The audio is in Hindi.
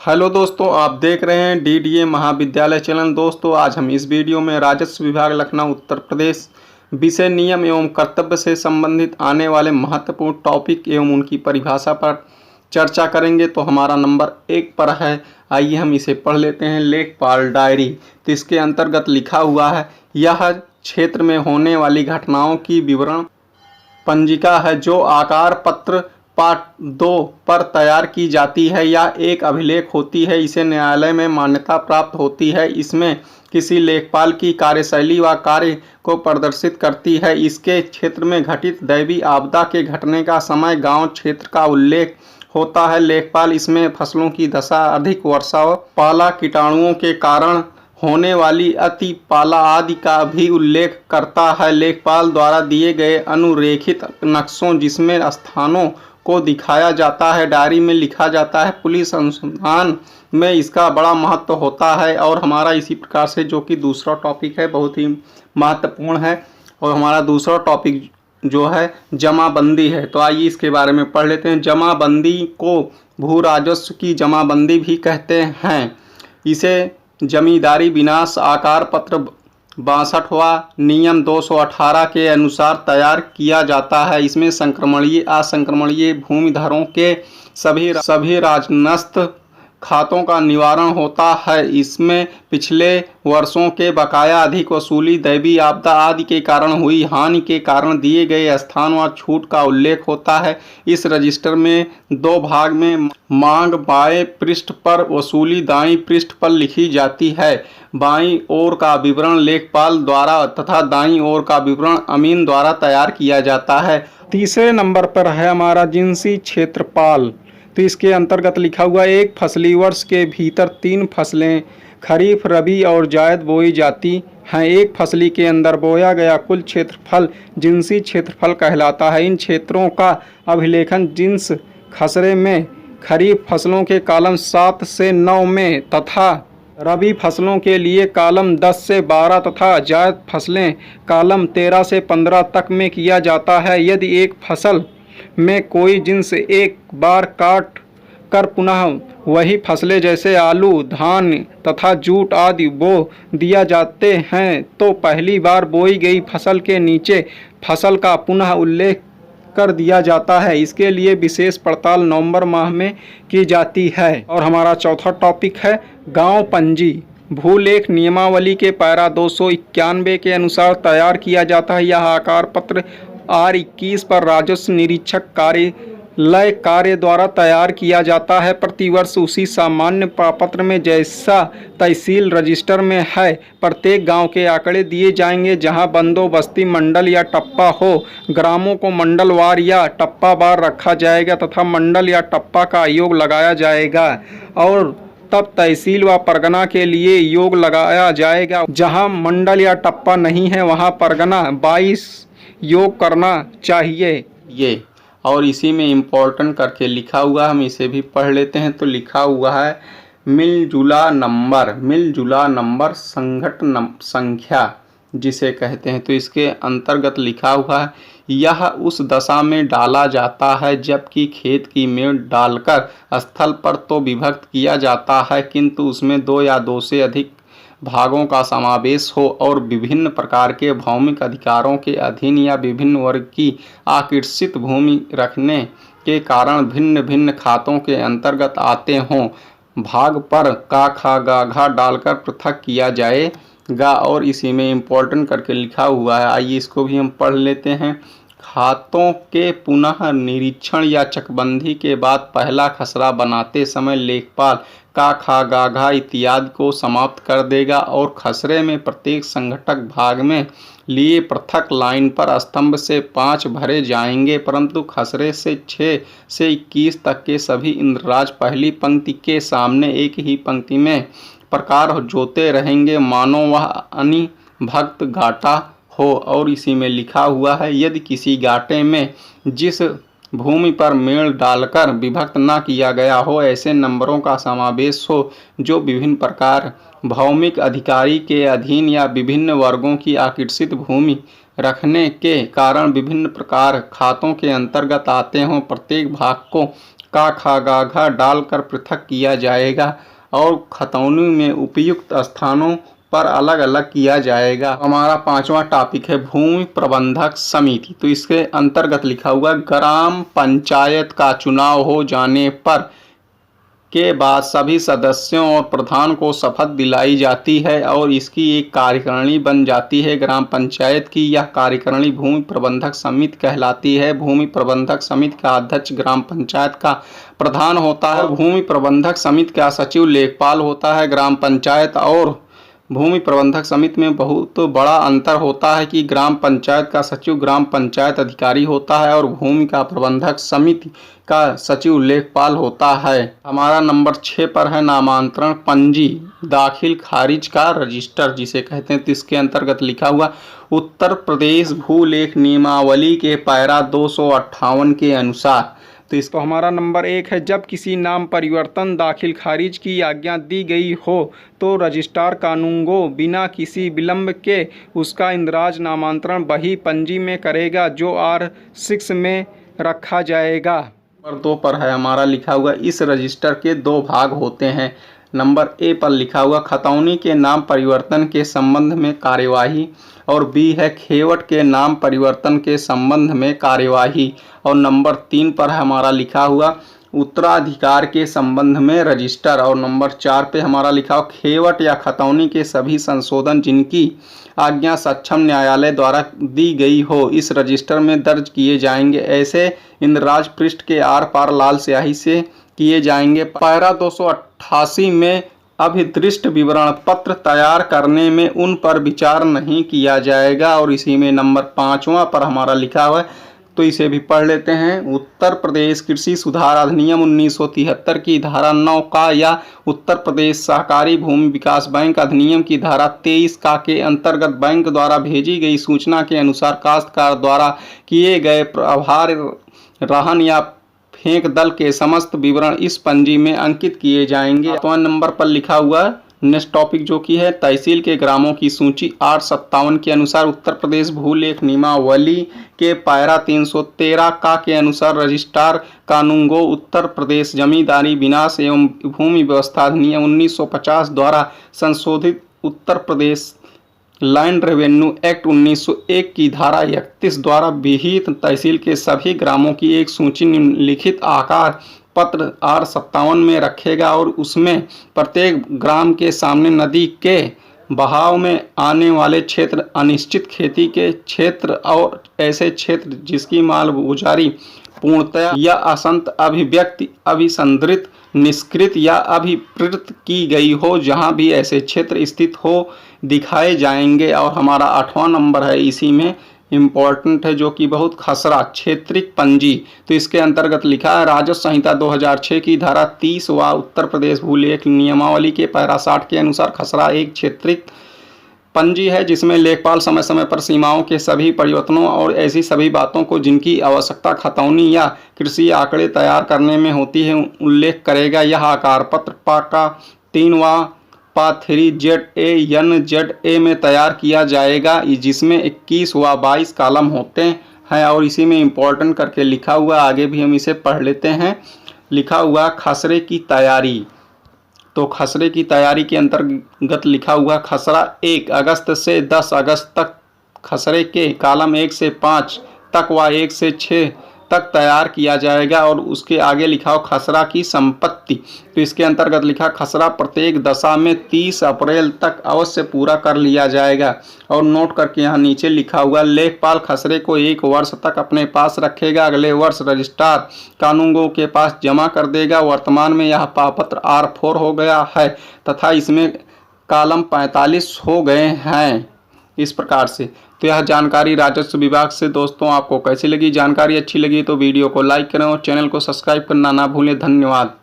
हेलो दोस्तों, आप देख रहे हैं डीडीए महाविद्यालय चैनल। दोस्तों, आज हम इस वीडियो में राजस्व विभाग लखनऊ उत्तर प्रदेश विषय नियम एवं कर्तव्य से संबंधित आने वाले महत्वपूर्ण टॉपिक एवं उनकी परिभाषा पर चर्चा करेंगे। तो हमारा नंबर 1 पर है, आइए हम इसे पढ़ लेते हैं। लेखपाल डायरी। तो इसके अंतर्गत लिखा हुआ है, यह क्षेत्र में होने वाली घटनाओं की विवरण पंजिका है जो आकार पत्र पार्ट 2 पर तैयार की जाती है या एक अभिलेख होती है। इसे न्यायालय में मान्यता प्राप्त होती है। इसमें किसी लेखपाल की कार्यशैली व कार्य को प्रदर्शित करती है। इसके क्षेत्र में घटित दैवीय आपदा के घटने का समय, गांव, क्षेत्र का उल्लेख होता है। लेखपाल इसमें फसलों की दशा, अधिक वर्षा, पाला, कीटाणुओं के कारण होने वाली अति पाला आदि का भी उल्लेख करता है। लेखपाल द्वारा दिए गए अनुरेखित नक्शों जिसमें स्थानों को दिखाया जाता है, डायरी में लिखा जाता है। पुलिस अनुसंधान में इसका बड़ा महत्व होता है। और हमारा इसी प्रकार से जो कि दूसरा टॉपिक है, बहुत ही महत्वपूर्ण है। और हमारा दूसरा टॉपिक जो है जमाबंदी है। तो आइए इसके बारे में पढ़ लेते हैं। जमाबंदी को भू राजस्व की जमाबंदी भी कहते हैं। इसे जमींदारी विनाश आकार पत्र 62वां नियम 218 के अनुसार तैयार किया जाता है। इसमें संक्रमणीय असंक्रमणीय भूमिधरों के सभी राजनस्थ खातों का निवारण होता है। इसमें पिछले वर्षों के बकाया, अधिक वसूली, दैवीय आपदा आदि के कारण हुई हानि के कारण दिए गए स्थान व छूट का उल्लेख होता है। इस रजिस्टर में 2 भाग में मांग बाएं पृष्ठ पर, वसूली दाईं पृष्ठ पर लिखी जाती है। बाईं ओर का विवरण लेखपाल द्वारा तथा दाईं ओर का विवरण अमीन द्वारा तैयार किया जाता है। तीसरे नंबर पर है हमारा जिनसी क्षेत्रफल। तो इसके अंतर्गत लिखा हुआ, एक फसली वर्ष के भीतर 3 फसलें खरीफ, रबी और जायद बोई जाती हैं। एक फसली के अंदर बोया गया कुल क्षेत्रफल जिनसी क्षेत्रफल कहलाता है। इन क्षेत्रों का अभिलेखन जिन्स खसरे में खरीफ फसलों के कॉलम 7 से 9 में तथा रबी फसलों के लिए कॉलम 10 से 12 तथा जायद फसलें कॉलम 13 से 15 तक में किया जाता है। यदि एक फसल में कोई जिन्स एक बार काट कर पुनः वही फसलें जैसे आलू, धान तथा जूट आदि बो दिया जाते हैं तो पहली बार बोई गई फसल के नीचे फसल का पुनः उल्लेख कर दिया जाता है। इसके लिए विशेष पड़ताल नवंबर माह में की जाती है। और हमारा चौथा टॉपिक है गांव पंजी। भूलेख नियमावली के पैरा 291 के अनुसार तैयार किया जाता है। यह आकार पत्र R21 पर राजस्व निरीक्षक कार्यालय कार्य द्वारा तैयार किया जाता है। प्रतिवर्ष उसी सामान्य प्रपत्र में जैसा तहसील रजिस्टर में है प्रत्येक गांव के आंकड़े दिए जाएंगे। जहां बंदोबस्ती मंडल या टप्पा हो, ग्रामों को मंडलवार या टप्पावार रखा जाएगा तथा मंडल या टप्पा का योग लगाया जाएगा। और तब तहसील व परगना के लिए योग लगाया जाएगा। जहां मंडल या टप्पा नहीं है वहां परगना 22 योग करना चाहिए। ये और इसी में इम्पोर्टेंट करके लिखा हुआ, हम इसे भी पढ़ लेते हैं। तो लिखा हुआ है मिलजुला नंबर संघट संख्या जिसे कहते हैं। तो इसके अंतर्गत लिखा हुआ है, यह उस दशा में डाला जाता है जबकि खेत की मेड़ डालकर स्थल पर तो विभक्त किया जाता है किंतु उसमें 2 या 2 से अधिक भागों का समावेश हो और विभिन्न प्रकार के भौमिक अधिकारों के अधीन या विभिन्न वर्ग की आकर्षित भूमि रखने के कारण भिन्न भिन्न खातों के अंतर्गत आते हों। भाग पर का, खा, गा, घा डालकर पृथक किया जाएगा। और इसी में इम्पोर्टेंट करके लिखा हुआ है, आइए इसको भी हम पढ़ लेते हैं। खातों के पुनः निरीक्षण या चकबंदी के बाद पहला खसरा बनाते समय लेखपाल का, खा, गा, घा इत्यादि को समाप्त कर देगा और खसरे में प्रत्येक संघटक भाग में लिए पृथक लाइन पर स्तंभ से 5 भरे जाएंगे, परंतु खसरे से 6 से 21 तक के सभी इंद्रराज पहली पंक्ति के सामने एक ही पंक्ति में प्रकार जोते रहेंगे, मानो वह अनिभक्त घाटा हो। और इसी में लिखा हुआ है, यदि किसी घाटे में जिस भूमि पर मेड़ डालकर विभक्त न किया गया हो ऐसे नंबरों का समावेश हो जो विभिन्न प्रकार भौमिक अधिकारी के अधीन या विभिन्न वर्गों की आकर्षित भूमि रखने के कारण विभिन्न प्रकार खातों के अंतर्गत आते हों, प्रत्येक भाग को का खा गा घा डालकर पृथक किया जाएगा और खतौनी में उपयुक्त स्थानों पर अलग अलग किया जाएगा। हमारा 5वां टॉपिक है भूमि प्रबंधक समिति। तो इसके अंतर्गत लिखा हुआ ग्राम पंचायत का चुनाव हो जाने पर के बाद सभी सदस्यों और प्रधान को शपथ दिलाई जाती है और इसकी एक कार्यकारिणी बन जाती है। ग्राम पंचायत की यह कार्यकारिणी भूमि प्रबंधक समिति कहलाती है। भूमि प्रबंधक समिति का अध्यक्ष ग्राम पंचायत का प्रधान होता है। भूमि प्रबंधक समिति का सचिव लेखपाल होता है। ग्राम पंचायत और भूमि प्रबंधक समिति में बहुत बड़ा अंतर होता है कि ग्राम पंचायत का सचिव ग्राम पंचायत अधिकारी होता है और भूमि का प्रबंधक समिति का सचिव लेखपाल होता है। हमारा नंबर 6 पर है नामांतरण पंजी दाखिल खारिज का रजिस्टर जिसे कहते हैं। तो इसके अंतर्गत लिखा हुआ उत्तर प्रदेश भूलेख नियमावली के पैरा 258 के अनुसार। तो इसको हमारा नंबर 1 है जब किसी नाम परिवर्तन दाखिल खारिज की आज्ञा दी गई हो तो रजिस्ट्रार कानूनगो बिना किसी विलंब के उसका इंदराज नामांतरण बही पंजी में करेगा जो R6 में रखा जाएगा। नंबर 2 पर है हमारा लिखा हुआ इस रजिस्टर के 2 भाग होते हैं। नंबर ए पर लिखा हुआ खतौनी के नाम परिवर्तन के संबंध में कार्यवाही और बी है खेवट के नाम परिवर्तन के संबंध में कार्यवाही। और नंबर 3 पर हमारा लिखा हुआ उत्तराधिकार के संबंध में रजिस्टर। और नंबर 4 पे हमारा लिखा हुआ खेवट या खतौनी के सभी संशोधन जिनकी आज्ञा सक्षम न्यायालय द्वारा दी गई हो इस रजिस्टर में दर्ज किए जाएंगे। ऐसे इंद्राज पृष्ठ के आर पार लाल स्याही से किए जाएंगे। पैरा 288 में अभिदृष्ट विवरण पत्र तैयार करने में उन पर विचार नहीं किया जाएगा। और इसी में नंबर 5वां पर हमारा लिखा हुआ है तो इसे भी पढ़ लेते हैं। उत्तर प्रदेश कृषि सुधार अधिनियम 1973 की धारा 9 का या उत्तर प्रदेश सहकारी भूमि विकास बैंक अधिनियम की धारा 23 का के अंतर्गत बैंक द्वारा भेजी गई सूचना के अनुसार काश्तकार द्वारा किए गए प्रभार रहन या फेंक दल के समस्त विवरण इस पंजी में अंकित किए जाएंगे। 7वां नंबर पर लिखा हुआ नेक्स्ट टॉपिक जो कि है तहसील के ग्रामों की सूची 857 के अनुसार उत्तर प्रदेश भूलेख नियमावली के पैरा 313 का के अनुसार रजिस्ट्रार कानूनगो उत्तर प्रदेश जमींदारी विनाश एवं भूमि व्यवस्था अधिनियम 1950 द्वारा संशोधित Uttar Pradesh land revenue act 1901 की धारा 31 द्वारा विहित तहसील के सभी ग्रामों की एक सूची निम्नलिखित आकार पत्र R57 में रखेगा और उसमें प्रत्येक ग्राम के सामने नदी के बहाव में आने वाले क्षेत्र अनिश्चित खेती के क्षेत्र और ऐसे क्षेत्र जिसकी मालगुजारी पूर्णतया या असंत अभिव्यक्ति अभिसंदृत निष्कृत या अभिप्रेत की गई हो जहां भी ऐसे क्षेत्र स्थित हो दिखाए जाएंगे। और हमारा 8वां नंबर है इसी में इम्पोर्टेंट है जो कि बहुत खसरा क्षेत्रिक पंजी। तो इसके अंतर्गत लिखा है राजस्व संहिता 2006 की धारा 30 व उत्तर प्रदेश भूलेख नियमावली के पैरा 60 के अनुसार खसरा एक क्षेत्रिक पंजी है जिसमें लेखपाल समय समय पर सीमाओं के सभी परिवर्तनों और ऐसी सभी बातों को जिनकी आवश्यकता खतौनी या कृषि आंकड़े तैयार करने में होती है उल्लेख करेगा। यह आकार पत्र पाका 3 व पा 3ZA में तैयार किया जाएगा जिसमें 21 व 22 कॉलम होते हैं। और इसी में इम्पोर्टेंट करके लिखा हुआ आगे भी हम इसे पढ़ लेते हैं। लिखा हुआ खसरे की तैयारी। तो खसरे की तैयारी के अंतर्गत लिखा हुआ खसरा 1 अगस्त से 10 अगस्त तक खसरे के कॉलम 1 से 5 तक व 1 से 6 तक तैयार किया जाएगा। और उसके आगे लिखा हो खसरा की संपत्ति। तो इसके अंतर्गत लिखा खसरा प्रत्येक दशा में 30 अप्रैल तक अवश्य पूरा कर लिया जाएगा। और नोट करके यहाँ नीचे लिखा हुआ लेखपाल खसरे को 1 वर्ष तक अपने पास रखेगा। अगले वर्ष रजिस्ट्रार कानूनगो के पास जमा कर देगा। वर्तमान में यह पावपत्र R4 हो गया है तथा इसमें कॉलम 45 हो गए हैं इस प्रकार से। तो यह जानकारी राजस्व विभाग से दोस्तों आपको कैसी लगी? जानकारी अच्छी लगी तो वीडियो को लाइक करें और चैनल को सब्सक्राइब करना ना भूलें। धन्यवाद।